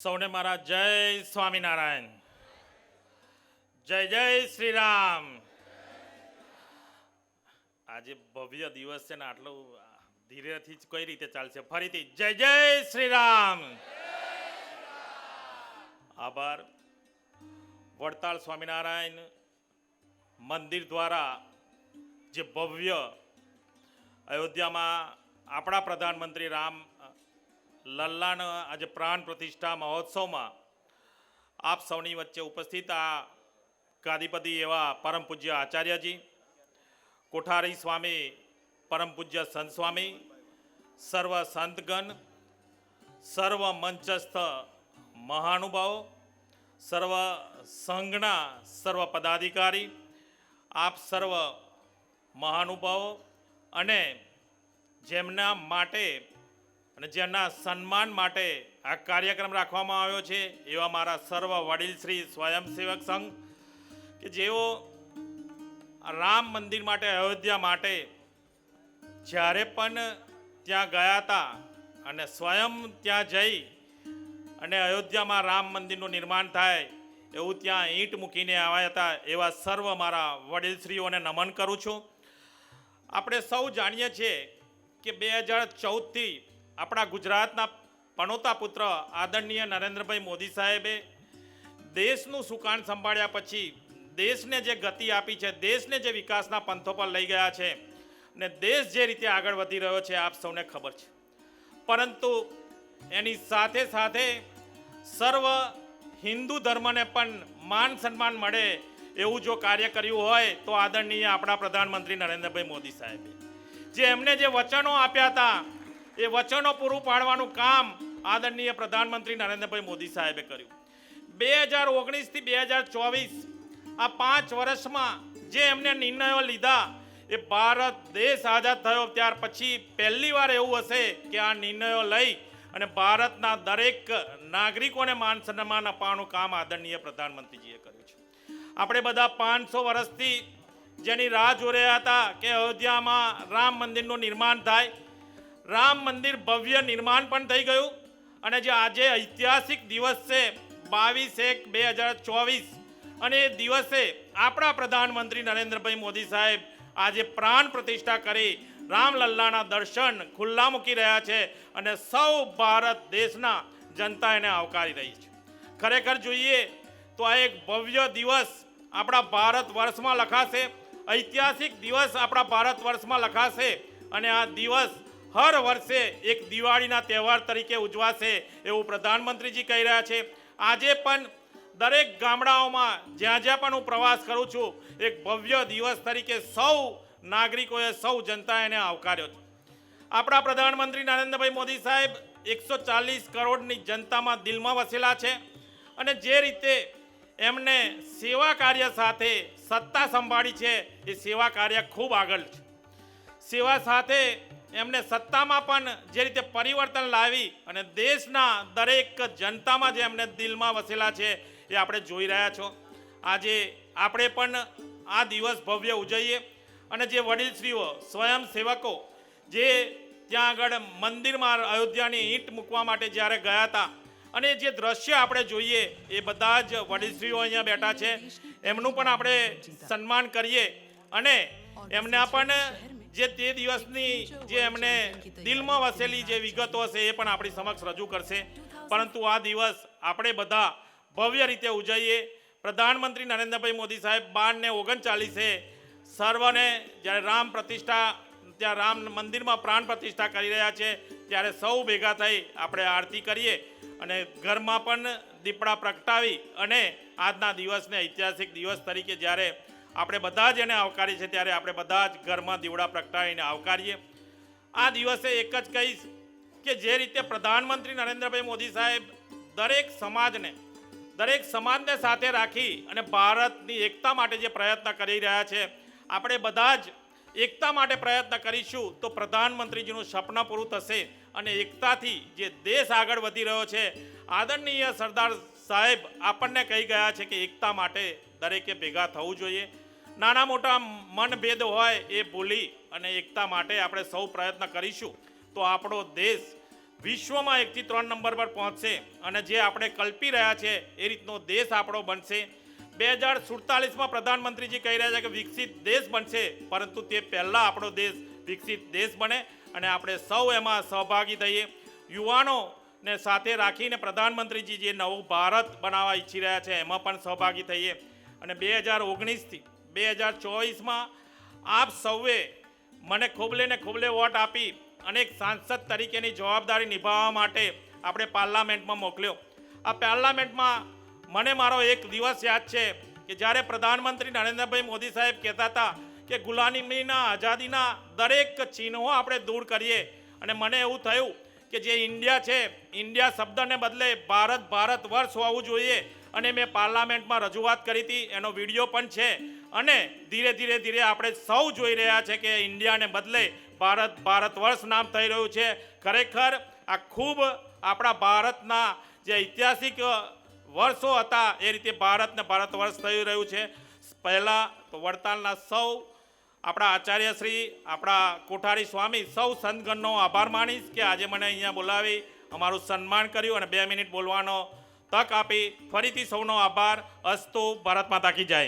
સૌને મારા જય સ્વામિનારાયણ, જય જય શ્રી રામ. આજે ભવ્ય દિવસ છે ને, આટલું ધીરેથી જ કઈ રીતે ચાલશે? ફરીથી જય જય શ્રી રામ. આભાર. વડતાલ સ્વામિનારાયણ મંદિર દ્વારા જે ભવ્ય અયોધ્યામાં આપણા પ્રધાનમંત્રી રામ લલ્લાના આજે પ્રાણ પ્રતિષ્ઠા મહોત્સવમાં આપ સૌની વચ્ચે ઉપસ્થિત આ ગાદીપતિ એવા પરમ પૂજ્ય આચાર્યજી, કોઠારી સ્વામી, પરમ પૂજ્ય સંત સ્વામી, સર્વ સંતગણ, સર્વ મંચસ્થ મહાનુભાવો, સર્વ સંઘના સર્વ પદાધિકારી, આપ સર્વ મહાનુભાવો અને જેમના માટે અને જેમના સન્માન માટે આ કાર્યક્રમ રાખવામાં આવ્યો છે એવા મારા સર્વ વડીલ શ્રી સ્વયંસેવક સંઘ કે જેઓ રામ મંદિર માટે, અયોધ્યા માટે જ્યારે પણ ત્યાં ગયા હતા અને સ્વયં ત્યાં જઈ અને અયોધ્યામાં રામ મંદિરનું નિર્માણ થાય એવું ત્યાં ઈંટ મૂકીને આવ્યા હતા એવા સર્વ મારા વડીલશ્રીઓને નમન કરું છું. આપણે સૌ જાણીએ છીએ કે 2014થી આપણા ગુજરાતના પનોતા પુત્ર આદરણીય નરેન્દ્રભાઈ મોદી સાહેબે દેશનું સુકાન સંભાળ્યા પછી દેશને જે ગતિ આપી છે, દેશને જે વિકાસના પંથો પર લઈ ગયા છે ને દેશ જે રીતે આગળ વધી રહ્યો છે આપ સૌને ખબર છે. પરંતુ એની સાથે સાથે સર્વ હિન્દુ ધર્મને પણ માન સન્માન મળે એવું જો કાર્ય કર્યું હોય તો આદરણીય આપણા પ્રધાનમંત્રી નરેન્દ્રભાઈ મોદી સાહેબે જે એમને જે વચનો આપ્યા હતા એ વચનો પૂરું પાડવાનું કામ આદરણીય પ્રધાનમંત્રી નરેન્દ્રભાઈ મોદી સાહેબે કર્યું. 2019થી 2024 આ 5 વર્ષમાં જે એમને નિર્ણયો લીધા એ ભારત દેશ આઝાદ થયો ત્યાર પછી પહેલી વાર એવું હશે કે આ નિર્ણયો લઈ અને ભારતના દરેક નાગરિકોને માન સન્માન અપાવવાનું કામ આદરણીય પ્રધાનમંત્રીજીએ કર્યું છે. આપણે બધા 500 વર્ષથી જેની રાહ જોઈ રહ્યા હતા કે અયોધ્યામાં રામ મંદિરનું નિર્માણ થાય. રામ મંદિર ભવ્ય નિર્માણ પણ થઈ ગયું અને જે આજે ઐતિહાસિક દિવસ છે 22/1/2024 અને એ દિવસે આપણા પ્રધાનમંત્રી નરેન્દ્રભાઈ મોદી સાહેબ આજે પ્રાણ પ્રતિષ્ઠા કરી રામલલ્લાના દર્શન ખુલ્લા મૂકી રહ્યા છે અને સૌ ભારત દેશના જનતા એને આવકારી રહી છે. ખરેખર જોઈએ તો આ એક ભવ્ય દિવસ આપણા ભારત વર્ષમાં લખાશે, ઐતિહાસિક દિવસ આપણા ભારત વર્ષમાં લખાશે અને આ દિવસ હર વર્ષે એક દિવાળીના તહેવાર તરીકે ઉજવાશે એવું પ્રધાનમંત્રીજી કહી રહ્યા છે. આજે પણ દરેક ગામડાઓમાં જ્યાં જ્યાં પણ હું પ્રવાસ કરું છું એક ભવ્ય દિવસ તરીકે સૌ નાગરિકોએ, સૌ જનતાએ એને આવકાર્યો છે. આપણા પ્રધાનમંત્રી નરેન્દ્રભાઈ મોદી સાહેબ 140 કરોડની જનતામાં દિલમાં વસેલા છે અને જે રીતે એમને સેવા કાર્ય સાથે સત્તા સંભાળી છે એ સેવા કાર્ય ખૂબ આગળ છે. સેવા સાથે એમને સત્તામાં પણ જે રીતે પરિવર્તન લાવી અને દેશના દરેક જનતામાં જે એમને દિલમાં વસેલા છે એ આપણે જોઈ રહ્યા છો. આજે આપણે પણ આ દિવસ ભવ્ય ઉજવીએ અને જે વડીલશ્રીઓ, સ્વયંસેવકો જે ત્યાં આગળ મંદિરમાં અયોધ્યાની ઈંટ મૂકવા માટે જ્યારે ગયા હતા અને જે દ્રશ્ય આપણે જોઈએ એ બધા જ વડીલશ્રીઓ અહીંયા બેઠા છે એમનું પણ આપણે સન્માન કરીએ અને એમના પણ જે તે દિવસની જે એમને દિલમાં વસેલી જે વિગતો હશે એ પણ આપણી સમક્ષ રજૂ કરશે. પરંતુ આ દિવસ આપણે બધા ભવ્ય રીતે ઉજવીએ. પ્રધાનમંત્રી નરેન્દ્રભાઈ મોદી સાહેબ 12/39 સર્વને જ્યારે રામ પ્રતિષ્ઠા ત્યાં રામ મંદિરમાં પ્રાણ પ્રતિષ્ઠા કરી રહ્યા છે ત્યારે સૌ ભેગા થઈ આપણે આરતી કરીએ અને ઘરમાં પણ દીપડા પ્રગટાવી અને આજના દિવસને ઐતિહાસિક દિવસ તરીકે જ્યારે આપણે બધા જ એને આવકારીએ છીએ ત્યારે આપણે બધા જ ઘરમાં દીવડા પ્રગટાવીને આવકારીએ. આ દિવસે એક જ કહીશ કે જે રીતે પ્રધાનમંત્રી નરેન્દ્રભાઈ મોદી સાહેબ દરેક સમાજને સાથે રાખી અને ભારતની એકતા માટે જે પ્રયત્ન કરી રહ્યા છે, આપણે બધા જ એકતા માટે પ્રયત્ન કરીશું તો પ્રધાનમંત્રીજીનું સપના પૂરું થશે અને એકતાથી જે દેશ આગળ વધી રહ્યો છે. આદરણીય સરદાર સાહેબ આપણને કહી ગયા છે કે એકતા માટે દરેકે ભેગા થવું જોઈએ. નાના મોટા મનભેદ હોય એ ભૂલી અને એકતા માટે આપણે સૌ પ્રયત્ન કરીશું તો આપણો દેશ વિશ્વમાં 1 થી 3 નંબર પર પહોંચશે અને જે આપણે કલ્પી રહ્યા છે એ રીતનો દેશ આપણો બનશે. 2047માં પ્રધાનમંત્રીજી કહી રહ્યા છે કે વિકસિત દેશ બનશે, પરંતુ તે પહેલાં આપણો દેશ વિકસિત દેશ બને અને આપણે સૌ એમાં સહભાગી થઈએ. યુવાનોને સાથે રાખીને પ્રધાનમંત્રીજી જે નવું ભારત બનાવવા ઈચ્છી રહ્યા છે એમાં પણ સહભાગી થઈએ. અને 2019થી 2024માં આપ સૌએ મને ખોબલે ને ખોબલે વોટ આપી અને એક સાંસદ તરીકેની જવાબદારી નિભાવવા માટે આપણે પાર્લામેન્ટમાં મોકલ્યો. આ પાર્લામેન્ટમાં મને મારો એક દિવસ યાદ છે કે જ્યારે પ્રધાનમંત્રી નરેન્દ્રભાઈ મોદી સાહેબ કહેતા હતા કે ગુલામીના આઝાદીના દરેક ચિહ્નો આપણે દૂર કરીએ, અને મને એવું થયું કે જે ઇન્ડિયા છે, ઇન્ડિયા શબ્દને બદલે ભારત ભારત વર્ષ હોવું જોઈએ. અને મેં પાર્લામેન્ટમાં રજૂઆત કરી હતી, એનો વિડીયો પણ છે. અને ધીરે ધીરે આપણે સૌ જોઈ રહ્યા છે કે ઇન્ડિયાને બદલે ભારત ભારત વર્ષ નામ થઈ રહ્યું છે. ખરેખર આ ખૂબ આપણા ભારતના જે ઐતિહાસિક વર્ષો હતા એ રીતે ભારતને ભારત વર્ષ થઈ રહ્યું છે. પહેલાં તો વડતાલના સૌ આપણા આચાર્યશ્રી, આપણા કોઠારી સ્વામી, સૌ સંતગણનો આભાર માનીશ કે આજે મને અહીંયા બોલાવી અમારું સન્માન કર્યું અને 2 મિનિટ બોલવાનો તક આપી. ફરીથી સૌનો આભાર. અસ્તુ. ભારત માતા કી જય.